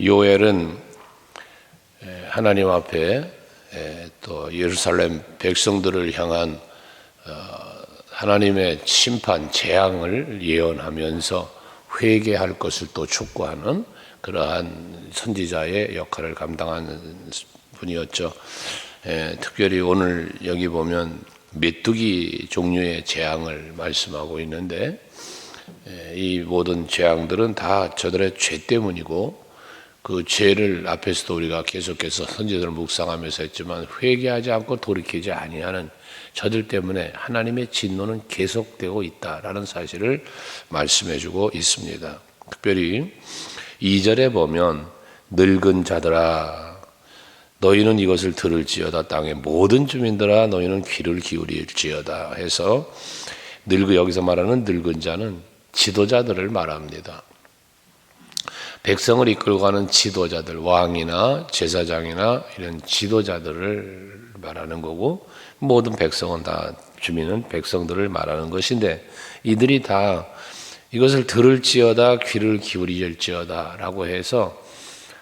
요엘은 하나님 앞에 또 예루살렘 백성들을 향한 하나님의 심판, 재앙을 예언하면서 회개할 것을 또 촉구하는 그러한 선지자의 역할을 감당하는 분이었죠. 특별히 오늘 여기 보면 메뚜기 종류의 재앙을 말씀하고 있는데, 이 모든 재앙들은 다 저들의 죄 때문이고, 그 죄를 앞에서도 우리가 계속해서 선지자들을 묵상하면서 했지만 회개하지 않고 돌이키지 아니하는 저들 때문에 하나님의 진노는 계속되고 있다라는 사실을 말씀해주고 있습니다. 특별히 2절에 보면 늙은 자들아 너희는 이것을 들을지어다, 땅의 모든 주민들아 너희는 귀를 기울일지어다 해서 여기서 말하는 늙은 자는 지도자들을 말합니다. 백성을 이끌고 가는 지도자들, 왕이나 제사장이나 이런 지도자들을 말하는 거고, 모든 백성은 다, 주민은 백성들을 말하는 것인데, 이들이 다 이것을 들을지어다, 귀를 기울일지어다 라고 해서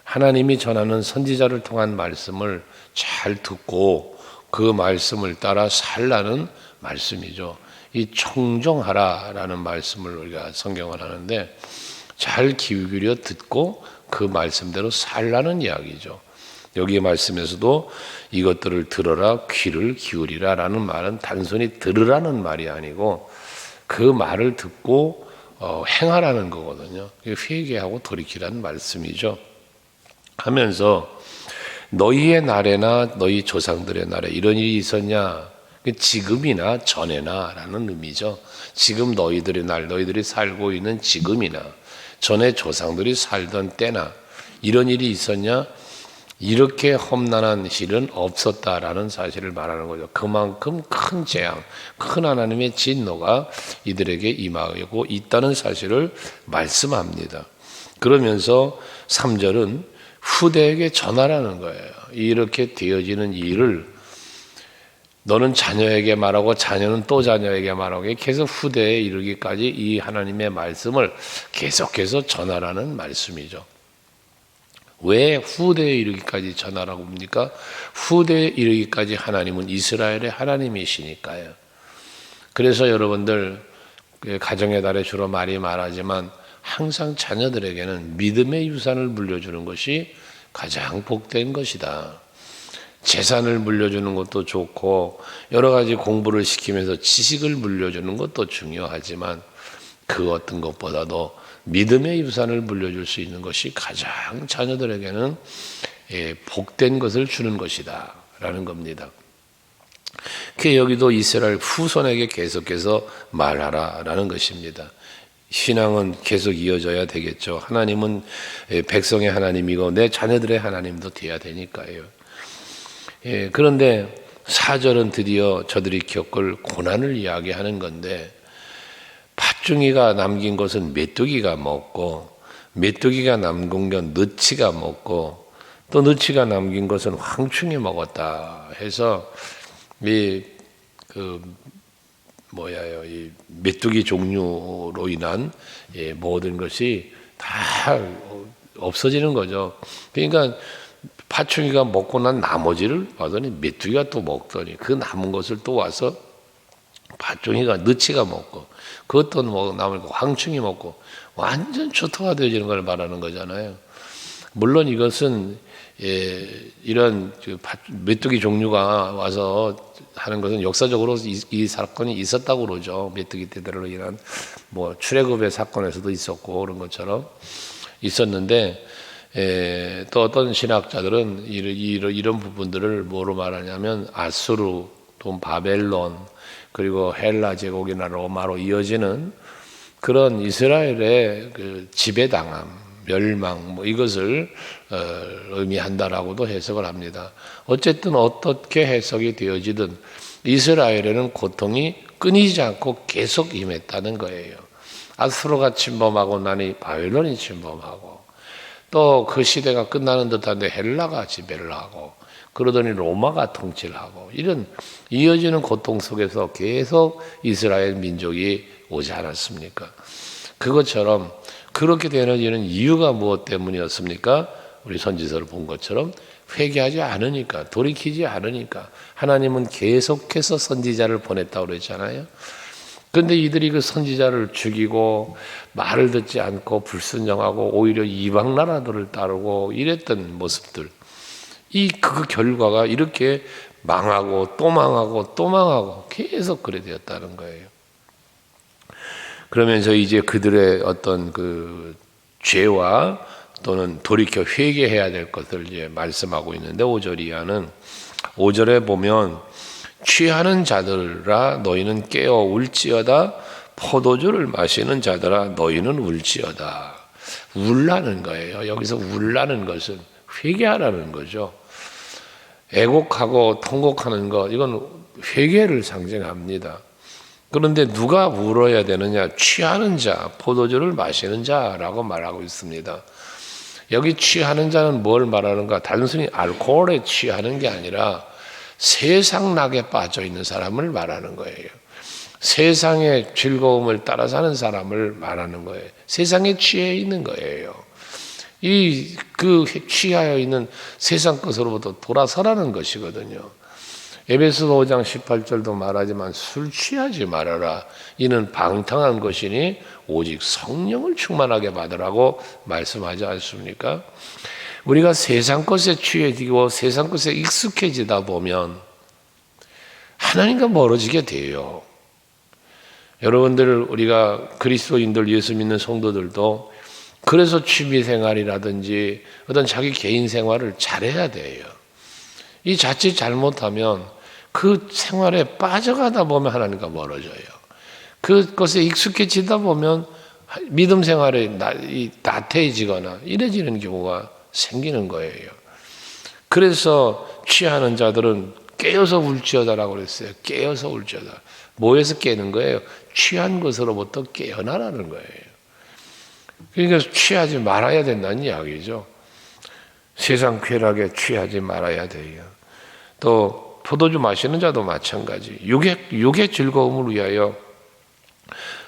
하나님이 전하는 선지자를 통한 말씀을 잘 듣고 그 말씀을 따라 살라는 말씀이죠. 이 청종하라라는 말씀을 우리가 성경을 하는데, 잘 기울여 듣고 그 말씀대로 살라는 이야기죠. 여기 말씀에서도 이것들을 들어라, 귀를 기울이라 라는 말은 단순히 들으라는 말이 아니고 그 말을 듣고 행하라는 거거든요. 회개하고 돌이키라는 말씀이죠. 하면서 너희의 날에나 너희 조상들의 날에 이런 일이 있었냐? 지금이나 전에나 라는 의미죠. 지금 너희들의 날, 너희들이 살고 있는 지금이나 전에 조상들이 살던 때나 이런 일이 있었냐? 이렇게 험난한 일은 없었다라는 사실을 말하는 거죠. 그만큼 큰 재앙, 큰 하나님의 진노가 이들에게 임하고 있다는 사실을 말씀합니다. 그러면서 3절은 후대에게 전하라는 거예요. 이렇게 되어지는 일을 너는 자녀에게 말하고 자녀는 또 자녀에게 말하고 계속 후대에 이르기까지 이 하나님의 말씀을 계속해서 전하라는 말씀이죠. 왜 후대에 이르기까지 전하라고 합니까? 후대에 이르기까지 하나님은 이스라엘의 하나님이시니까요. 그래서 여러분들 가정의 달에 주로 많이 말하지만 항상 자녀들에게는 믿음의 유산을 물려주는 것이 가장 복된 것이다. 재산을 물려주는 것도 좋고 여러 가지 공부를 시키면서 지식을 물려주는 것도 중요하지만 그 어떤 것보다도 믿음의 유산을 물려줄 수 있는 것이 가장 자녀들에게는 복된 것을 주는 것이다 라는 겁니다. 그 여기도 이스라엘 후손에게 계속해서 말하라 라는 것입니다. 신앙은 계속 이어져야 되겠죠. 하나님은 백성의 하나님이고 내 자녀들의 하나님도 돼야 되니까요. 그런데 4절은 드디어 저들이 겪을 고난을 이야기하는 건데, 팥중이가 남긴 것은 메뚜기가 먹고 메뚜기가 남긴 건 너치가 먹고 또 너치가 남긴 것은 황충이 먹었다 해서 이 메뚜기 종류로 인한 모든 것이 다 없어지는 거죠. 그러니까 파충이가 먹고 난 나머지를 봤더니 메뚜기가 또 먹더니 그 남은 것을 또 와서 파충이가 너치가 먹고 그것도 남을 거 황충이 먹고 완전 초토화 되어지는 걸 말하는 거잖아요. 물론 이것은 이런 메뚜기 종류가 와서 하는 것은 역사적으로 이 사건이 있었다고 그러죠. 메뚜기 떼들로 인한 출애굽의 사건에서도 있었고 그런 것처럼 있었는데, 또 어떤 신학자들은 이런 부분들을 뭐로 말하냐면 아수르, 또 바벨론, 그리고 헬라 제국이나 로마로 이어지는 그런 이스라엘의 그 지배당함, 멸망 이것을 의미한다라고도 해석을 합니다. 어쨌든 어떻게 해석이 되어지든 이스라엘에는 고통이 끊이지 않고 계속 임했다는 거예요. 아수르가 침범하고 나니 바벨론이 침범하고 또 그 시대가 끝나는 듯한데 헬라가 지배를 하고 그러더니 로마가 통치를 하고 이런 이어지는 고통 속에서 계속 이스라엘 민족이 오지 않았습니까? 그것처럼 그렇게 되는 이유가 무엇 때문이었습니까? 우리 선지서를 본 것처럼 회개하지 않으니까, 돌이키지 않으니까 하나님은 계속해서 선지자를 보냈다고 그랬잖아요. 그런데 이들이 그 선지자를 죽이고 말을 듣지 않고 불순종하고 오히려 이방 나라들을 따르고 이랬던 모습들, 그 결과가 이렇게 망하고 또 망하고 또 망하고 계속 그래 되었다는 거예요. 그러면서 이제 그들의 어떤 그 죄와 또는 돌이켜 회개해야 될 것을 이제 말씀하고 있는데 5절 이하는 5절에 보면 취하는 자들아 너희는 깨어 울지어다 포도주를 마시는 자들아 너희는 울지어다. 울라는 거예요. 여기서 울라는 것은 회개하라는 거죠. 애곡하고 통곡하는 것, 이건 회개를 상징합니다. 그런데 누가 울어야 되느냐? 취하는 자, 포도주를 마시는 자라고 말하고 있습니다. 여기 취하는 자는 뭘 말하는가? 단순히 알코올에 취하는 게 아니라 세상 낙에 빠져 있는 사람을 말하는 거예요. 세상의 즐거움을 따라 사는 사람을 말하는 거예요. 세상에 취해 있는 거예요. 그 취하여 있는 세상 것으로부터 돌아서라는 것이거든요. 에베소서 5장 18절도 말하지만 술 취하지 말아라. 이는 방탕한 것이니 오직 성령을 충만하게 받으라고 말씀하지 않습니까? 우리가 세상 것에 취해지고 세상 것에 익숙해지다 보면 하나님과 멀어지게 돼요. 여러분들, 우리가 그리스도인들, 예수 믿는 성도들도 그래서 취미생활이라든지 어떤 자기 개인 생활을 잘해야 돼요. 이 자칫 잘못하면 그 생활에 빠져가다 보면 하나님과 멀어져요. 그것에 익숙해지다 보면 믿음 생활에 나태해지거나 이래지는 경우가 생기는 거예요. 그래서 취하는 자들은 깨어서 울지어다라고 그랬어요. 깨어서 울지어다. 뭐에서 깨는 거예요? 취한 것으로부터 깨어나라는 거예요. 그러니까 취하지 말아야 된다는 이야기죠. 세상 쾌락에 취하지 말아야 돼요. 또 포도주 마시는 자도 마찬가지. 육의 즐거움을 위하여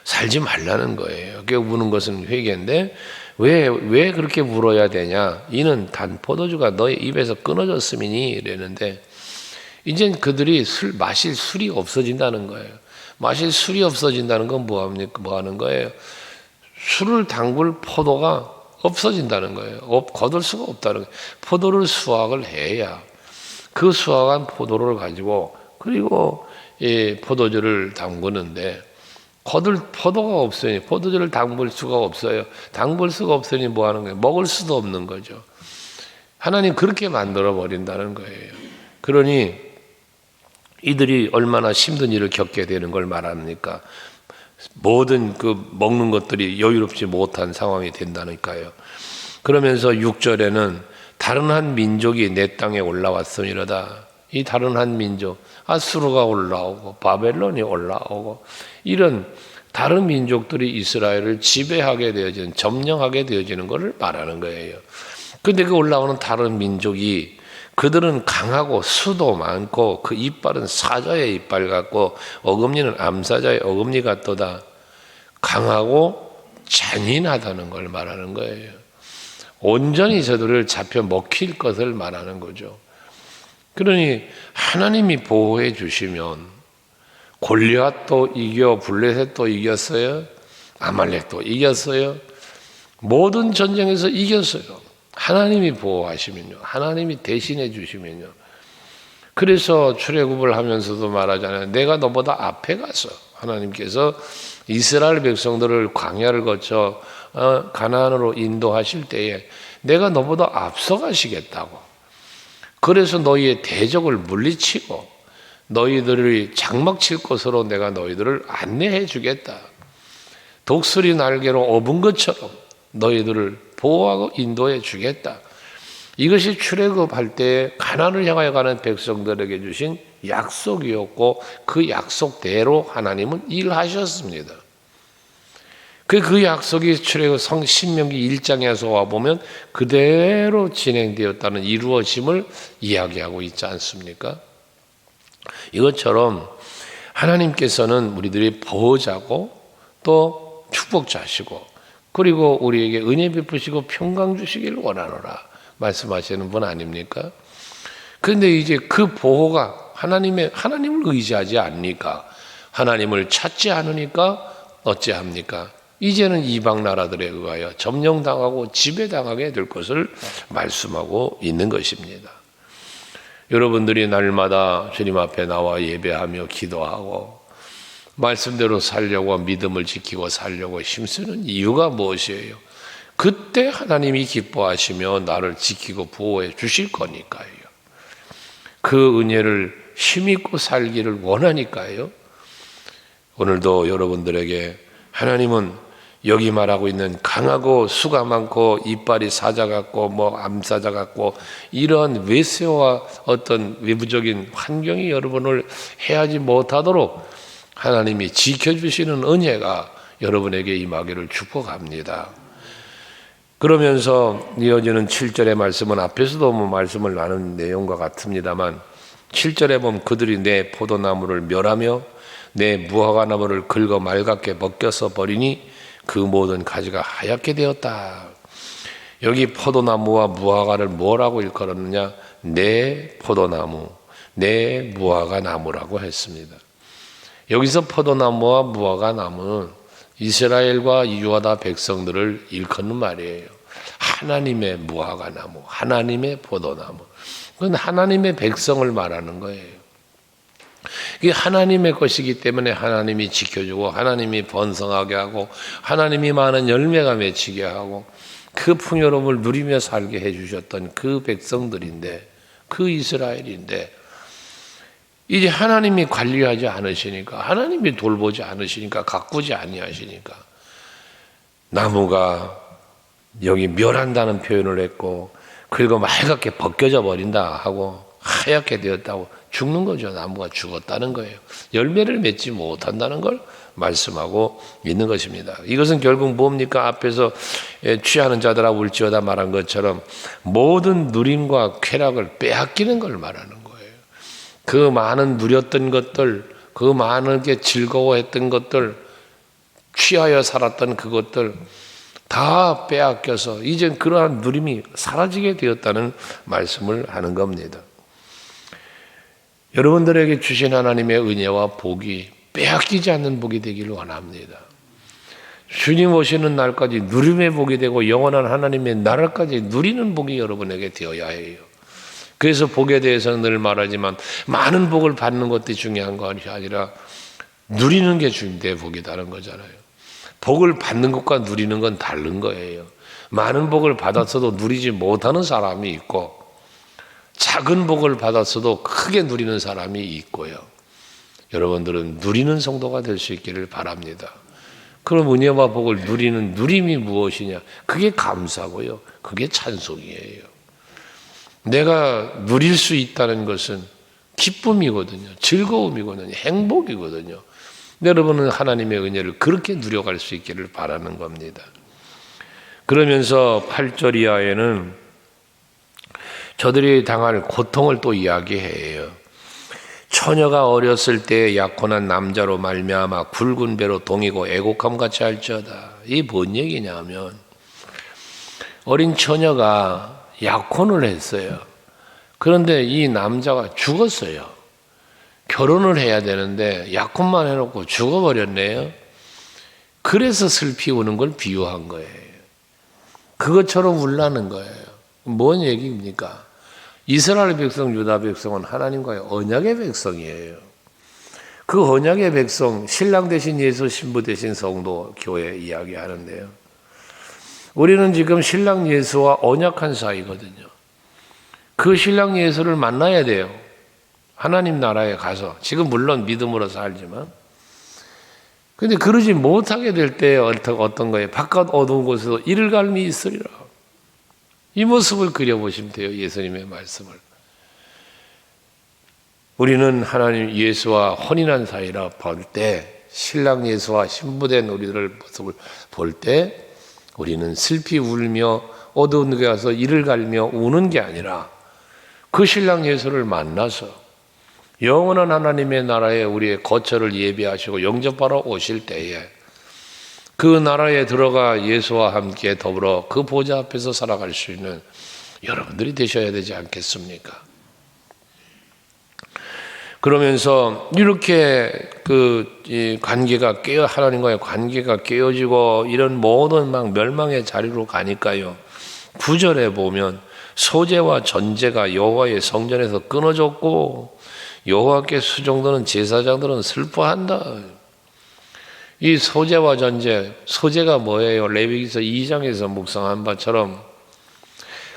살지 말라는 거예요. 그게 우는 것은 회개인데 왜 그렇게 울어야 되냐? 이는 단 포도주가 너의 입에서 끊어졌음이니 이랬는데 이제 그들이 마실 술이 없어진다는 거예요. 마실 술이 없어진다는 건 뭐 하는 거예요? 술을 담글 포도가 없어진다는 거예요. 거둘 수가 없다는 거예요. 포도를 수확을 해야 그 수확한 포도를 가지고 그리고 이 포도주를 담그는데 거둘 포도가 없으니 포도주를 담글 수가 없어요. 담글 수가 없으니 뭐 하는 거예요? 먹을 수도 없는 거죠. 하나님 그렇게 만들어 버린다는 거예요. 그러니 이들이 얼마나 힘든 일을 겪게 되는 걸 말합니까? 모든 그 먹는 것들이 여유롭지 못한 상황이 된다니까요. 그러면서 6절에는 다른 한 민족이 내 땅에 올라왔으니로다. 이 다른 한 민족, 아수르가 올라오고 바벨론이 올라오고 이런 다른 민족들이 이스라엘을 지배하게 되어지는, 점령하게 되어지는 것을 말하는 거예요. 근데 그 올라오는 다른 민족이 그들은 강하고 수도 많고 그 이빨은 사자의 이빨 같고 어금니는 암사자의 어금니 같도다. 강하고 잔인하다는 걸 말하는 거예요. 온전히 저들을 잡혀 먹힐 것을 말하는 거죠. 그러니 하나님이 보호해 주시면 골리앗도 이겨 블레셋도 이겼어요. 아말렉도 이겼어요. 모든 전쟁에서 이겼어요. 하나님이 보호하시면요. 하나님이 대신해 주시면요. 그래서 출애굽을 하면서도 말하잖아요. 내가 너보다 앞에 가서 하나님께서 이스라엘 백성들을 광야를 거쳐 가나안으로 인도하실 때에 내가 너보다 앞서 가시겠다고. 그래서 너희의 대적을 물리치고 너희들이 장막 칠 곳으로 내가 너희들을 안내해 주겠다. 독수리 날개로 업은 것처럼 너희들을 보호하고 인도해 주겠다. 이것이 출애굽할 때 가나안을 향하여 가는 백성들에게 주신 약속이었고 그 약속대로 하나님은 일하셨습니다. 그 약속이 출애굽 신명기 1장에서 와보면 그대로 진행되었다는 이루어짐을 이야기하고 있지 않습니까? 이것처럼 하나님께서는 우리들이 보호자고 또 축복자시고 그리고 우리에게 은혜 베푸시고 평강 주시기를 원하노라. 말씀하시는 분 아닙니까? 그런데 이제 그 보호가 하나님을 의지하지 않으니까, 하나님을 찾지 않으니까 어찌합니까? 이제는 이방 나라들에 의하여 점령당하고 지배당하게 될 것을 말씀하고 있는 것입니다. 여러분들이 날마다 주님 앞에 나와 예배하며 기도하고 말씀대로 살려고, 믿음을 지키고 살려고 힘쓰는 이유가 무엇이에요? 그때 하나님이 기뻐하시며 나를 지키고 보호해 주실 거니까요. 그 은혜를 힘입고 살기를 원하니까요. 오늘도 여러분들에게 하나님은 여기 말하고 있는 강하고 수가 많고 이빨이 사자 같고 암사자 같고 이러한 외세와 어떤 외부적인 환경이 여러분을 해하지 못하도록 하나님이 지켜주시는 은혜가 여러분에게 임하기를 축복합니다. 그러면서 이어지는 7절의 말씀은 앞에서도 말씀을 나눈 내용과 같습니다만, 7절에 보면 그들이 내 포도나무를 멸하며 내 무화과나무를 긁어 맑게 벗겨서 버리니 그 모든 가지가 하얗게 되었다. 여기 포도나무와 무화과를 뭐라고 일컬었느냐? 내 포도나무, 내 무화과나무라고 했습니다. 여기서 포도나무와 무화과나무는 이스라엘과 유다 백성들을 일컫는 말이에요. 하나님의 무화과나무, 하나님의 포도나무. 그건 하나님의 백성을 말하는 거예요. 이게 하나님의 것이기 때문에 하나님이 지켜주고 하나님이 번성하게 하고 하나님이 많은 열매가 맺히게 하고 그 풍요로움을 누리며 살게 해주셨던 그 백성들인데, 그 이스라엘인데, 이제 하나님이 관리하지 않으시니까, 하나님이 돌보지 않으시니까, 가꾸지 아니하시니까 나무가 여기 멸한다는 표현을 했고, 그리고 맑게 벗겨져 버린다 하고 하얗게 되었다고 죽는 거죠. 나무가 죽었다는 거예요. 열매를 맺지 못한다는 걸 말씀하고 있는 것입니다. 이것은 결국 뭡니까? 앞에서 취하는 자들아 울지어다 말한 것처럼 모든 누림과 쾌락을 빼앗기는 걸 말하는 거예요. 그 많은 누렸던 것들, 그 많게 즐거워했던 것들, 취하여 살았던 그것들 다 빼앗겨서 이젠 그러한 누림이 사라지게 되었다는 말씀을 하는 겁니다. 여러분들에게 주신 하나님의 은혜와 복이 빼앗기지 않는 복이 되기를 원합니다. 주님 오시는 날까지 누림의 복이 되고 영원한 하나님의 나라까지 누리는 복이 여러분에게 되어야 해요. 그래서 복에 대해서는 늘 말하지만 많은 복을 받는 것이 중요한 것이 아니라 누리는 게 내 복이다는 거잖아요. 복을 받는 것과 누리는 건 다른 거예요. 많은 복을 받았어도 누리지 못하는 사람이 있고, 작은 복을 받았어도 크게 누리는 사람이 있고요. 여러분들은 누리는 성도가 될 수 있기를 바랍니다. 그럼 은혜와 복을 누리는 누림이 무엇이냐? 그게 감사고요. 그게 찬송이에요. 내가 누릴 수 있다는 것은 기쁨이거든요. 즐거움이거든요. 행복이거든요. 여러분은 하나님의 은혜를 그렇게 누려갈 수 있기를 바라는 겁니다. 그러면서 8절 이하에는 저들이 당할 고통을 또 이야기해요. 처녀가 어렸을 때 약혼한 남자로 말미암아 굵은 배로 동이고 애곡함 같이 할지어다. 이게 뭔 얘기냐면, 어린 처녀가 약혼을 했어요. 그런데 이 남자가 죽었어요. 결혼을 해야 되는데 약혼만 해놓고 죽어버렸네요. 그래서 슬피 우는 걸 비유한 거예요. 그것처럼 울라는 거예요. 뭔 얘기입니까? 이스라엘 백성, 유다 백성은 하나님과의 언약의 백성이에요. 그 언약의 백성, 신랑 대신 예수, 신부 대신 성도, 교회 이야기하는데요. 우리는 지금 신랑 예수와 언약한 사이거든요. 그 신랑 예수를 만나야 돼요. 하나님 나라에 가서. 지금 물론 믿음으로 살지만. 근데 그러지 못하게 될 때 어떤 거예요? 바깥 어두운 곳에서 이를 갈미 있으리라. 이 모습을 그려보시면 돼요. 예수님의 말씀을. 우리는 하나님 예수와 혼인한 사이라 볼 때, 신랑 예수와 신부된 우리들의 모습을 볼 때 우리는 슬피 울며 어두운 데 가서 이를 갈며 우는 게 아니라 그 신랑 예수를 만나서 영원한 하나님의 나라에 우리의 거처를 예비하시고 영접하러 오실 때에 그 나라에 들어가 예수와 함께 더불어 그 보좌 앞에서 살아갈 수 있는 여러분들이 되셔야 되지 않겠습니까? 그러면서 이렇게 이 관계가 하나님과의 관계가 깨어지고 이런 모든 막 멸망의 자리로 가니까요. 9절에 보면 소재와 전제가 여호와의 성전에서 끊어졌고 여호와께 수종드는 제사장들은 슬퍼한다. 이 소재와 전제, 소재가 뭐예요? 레위기서 2장에서 묵상한 바처럼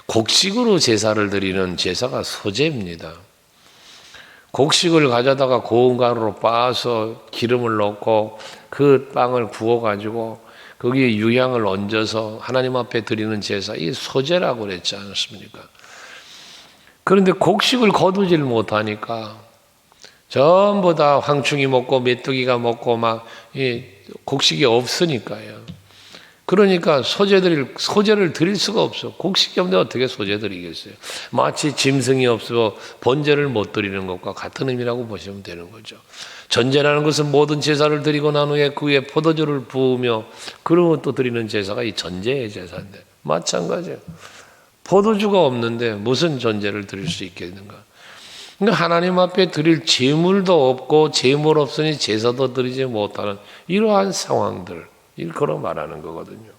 곡식으로 제사를 드리는 제사가 소재입니다. 곡식을 가져다가 고운 가루로 빻아서 기름을 넣고 그 빵을 구워가지고 거기에 유향을 얹어서 하나님 앞에 드리는 제사, 이 소재라고 그랬지 않습니까? 그런데 곡식을 거두질 못하니까 전부 다 황충이 먹고 메뚜기가 먹고 막 이 곡식이 없으니까요. 그러니까 소재를 드릴 수가 없어. 곡식이 없는데 어떻게 소재 드리겠어요? 마치 짐승이 없어 번제를 못 드리는 것과 같은 의미라고 보시면 되는 거죠. 전제라는 것은 모든 제사를 드리고 난 후에 그 위에 포도주를 부으며 그러고 또 드리는 제사가 이 전제의 제사인데 마찬가지예요. 포도주가 없는데 무슨 전제를 드릴 수 있겠는가? 그러니까 하나님 앞에 드릴 제물도 없고 제물 없으니 제사도 드리지 못하는 이러한 상황들, 일컬어 말하는 거거든요.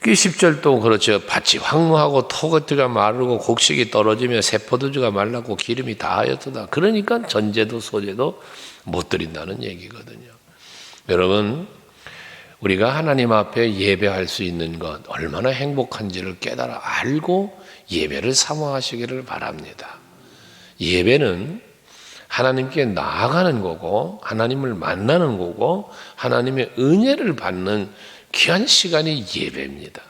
10절도 그렇죠. 밭이 황무하고 토거트가 마르고 곡식이 떨어지며 새 포도주가 말랐고 기름이 다하였도다. 그러니까 전제도 소제도 못 드린다는 얘기거든요. 여러분, 우리가 하나님 앞에 예배할 수 있는 것 얼마나 행복한지를 깨달아 알고 예배를 사모하시기를 바랍니다. 예배는 하나님께 나아가는 거고 하나님을 만나는 거고 하나님의 은혜를 받는 귀한 시간이 예배입니다.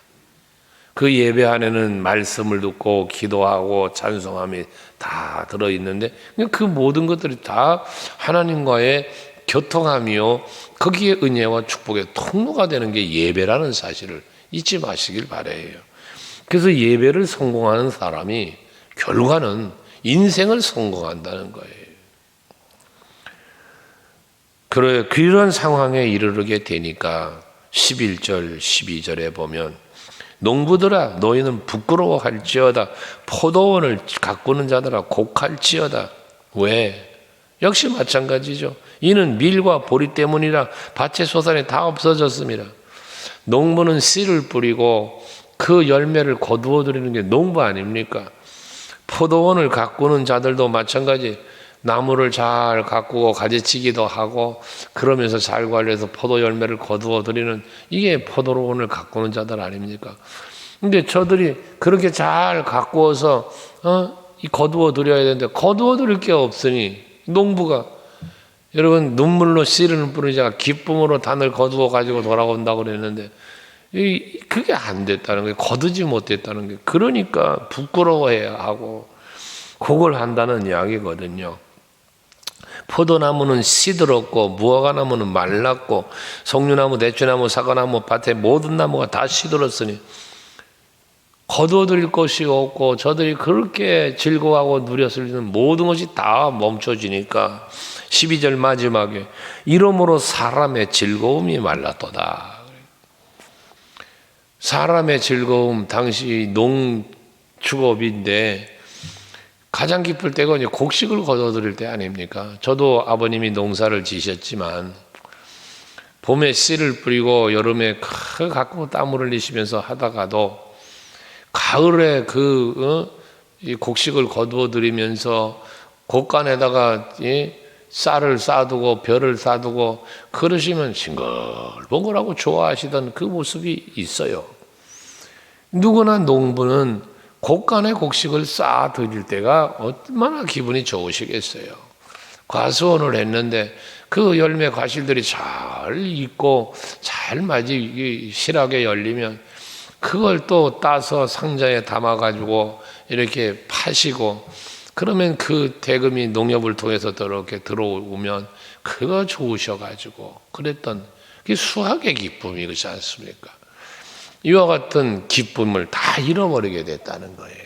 그 예배 안에는 말씀을 듣고 기도하고 찬송함이 다 들어있는데 그 모든 것들이 다 하나님과의 교통하며 거기에 은혜와 축복의 통로가 되는 게 예배라는 사실을 잊지 마시길 바라요. 그래서 예배를 성공하는 사람이 결과는 인생을 성공한다는 거예요. 그런 상황에 이르게 되니까 11절, 12절에 보면 농부들아 너희는 부끄러워할지어다 포도원을 가꾸는 자들아 곡할지어다. 왜? 역시 마찬가지죠. 이는 밀과 보리 때문이라 밭의 소산이 다 없어졌습니다. 농부는 씨를 뿌리고 그 열매를 거두어 드리는 게 농부 아닙니까? 포도원을 가꾸는 자들도 마찬가지. 나무를 잘 가꾸고 가지치기도 하고 그러면서 잘 관리해서 포도 열매를 거두어 드리는 이게 포도원을 가꾸는 자들 아닙니까? 근데 저들이 그렇게 잘 가꾸어서 거두어 드려야 되는데 거두어 드릴 게 없으니 농부가 여러분 눈물로 씨를 뿌리는 자가 기쁨으로 단을 거두어 가지고 돌아온다고 그랬는데 그게 안 됐다는 거예요. 거두지 못했다는 거예요. 그러니까 부끄러워해야 하고 곡을 한다는 이야기거든요. 포도나무는 시들었고 무화과나무는 말랐고 석류나무, 대추나무, 사과나무 밭에 모든 나무가 다 시들었으니 거두어드릴 것이 없고 저들이 그렇게 즐거워하고 누렸을 때는 모든 것이 다 멈춰지니까 12절 마지막에 이러므로 사람의 즐거움이 말랐도다. 사람의 즐거움 당시 농축업인데 가장 기쁠 때가 이제 곡식을 거둬들일 때 아닙니까? 저도 아버님이 농사를 지셨지만 봄에 씨를 뿌리고 여름에 가꾸고 땀을 흘리시면서 하다가도 가을에 이 곡식을 거두어들이면서 곡간에다가 쌀을 싸두고 벼를 싸두고 그러시면 싱글벙글하고 좋아하시던 그 모습이 있어요. 누구나 농부는 곡간에 곡식을 쌓아 드릴 때가 얼마나 기분이 좋으시겠어요. 과수원을 했는데 그 열매 과실들이 잘 익고 잘 맞이 실하게 열리면 그걸 또 따서 상자에 담아가지고 이렇게 파시고 그러면 그 대금이 농협을 통해서 이렇게 들어오면 그거 좋으셔가지고 그랬던 그게 수학의 기쁨이지 않습니까? 이와 같은 기쁨을 다 잃어버리게 됐다는 거예요.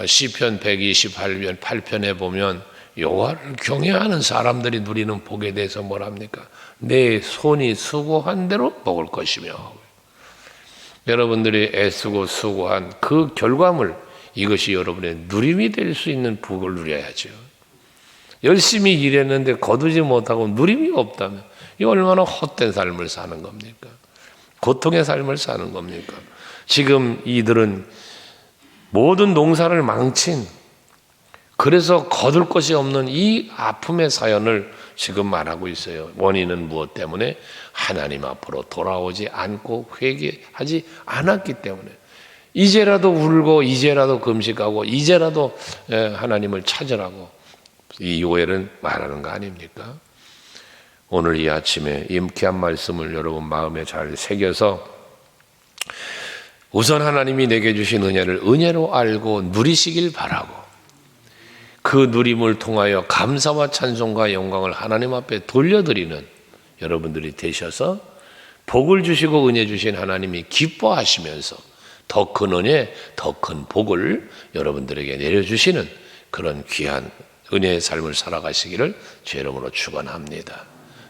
시편 128편 8편에 보면 여호와를 경외하는 사람들이 누리는 복에 대해서 뭐랍니까? 내 손이 수고한 대로 먹을 것이며 여러분들이 애쓰고 수고한 그 결과물, 이것이 여러분의 누림이 될 수 있는 복을 누려야죠. 열심히 일했는데 거두지 못하고 누림이 없다면 이 얼마나 헛된 삶을 사는 겁니까? 고통의 삶을 사는 겁니까? 지금 이들은 모든 농사를 망친, 그래서 거둘 것이 없는 이 아픔의 사연을 지금 말하고 있어요. 원인은 무엇 때문에? 하나님 앞으로 돌아오지 않고 회개하지 않았기 때문에. 이제라도 울고 이제라도 금식하고 이제라도 하나님을 찾으라고 이 요엘은 말하는 거 아닙니까? 오늘 이 아침에 임쾌한 말씀을 여러분 마음에 잘 새겨서 우선 하나님이 내게 주신 은혜를 은혜로 알고 누리시길 바라고, 그 누림을 통하여 감사와 찬송과 영광을 하나님 앞에 돌려드리는 여러분들이 되셔서 복을 주시고 은혜 주신 하나님이 기뻐하시면서 더 큰 은혜, 더 큰 복을 여러분들에게 내려주시는 그런 귀한 은혜의 삶을 살아가시기를 주 이름으로 축원합니다.